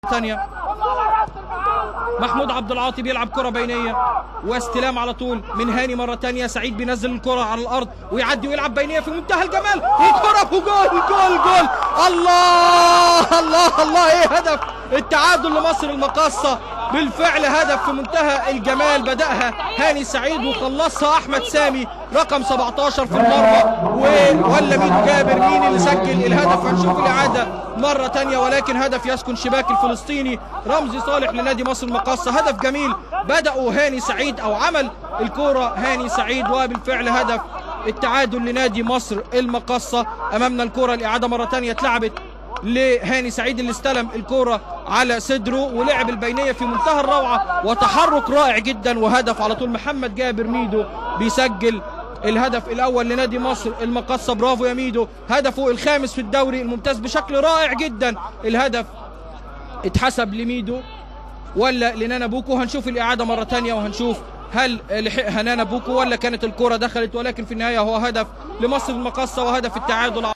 ثانية. محمود عبد العاطي بيلعب كرة بينية واستلام على طول من هاني مرة ثانية. سعيد بينزل الكرة على الأرض ويعدي ويلعب بينية في منتهى الجمال وكرة وجول جول جول. الله الله الله، ايه هدف التعادل لمصر المقاصة. بالفعل هدف في منتهى الجمال، بدأها هاني سعيد وخلصها أحمد سامي رقم 17 في المرمى. ولا ميدو جابر مين اللي سجل الهدف؟ هنشوف الإعادة مرة تانية، ولكن هدف يسكن شباك الفلسطيني رمزي صالح لنادي مصر المقاصة. هدف جميل بدأوا هاني سعيد أو عمل الكرة هاني سعيد، وبالفعل هدف التعادل لنادي مصر المقاصة. أمامنا الكرة الإعادة مرة تانية اتلعبت لهاني سعيد اللي استلم الكرة على صدره ولعب البينية في منتهى الروعة وتحرك رائع جدا، وهدف على طول. محمد جابر ميدو بيسجل الهدف الأول لنادي مصر المقاصة. برافو يا ميدو، هدفه الخامس في الدوري الممتاز بشكل رائع جدا. الهدف اتحسب لميدو ولا لنانا بوكو؟ هنشوف الإعادة مرة تانية وهنشوف هل لحقها نانا بوكو ولا كانت الكرة دخلت، ولكن في النهاية هو هدف لمصر المقاصة وهدف التعادل.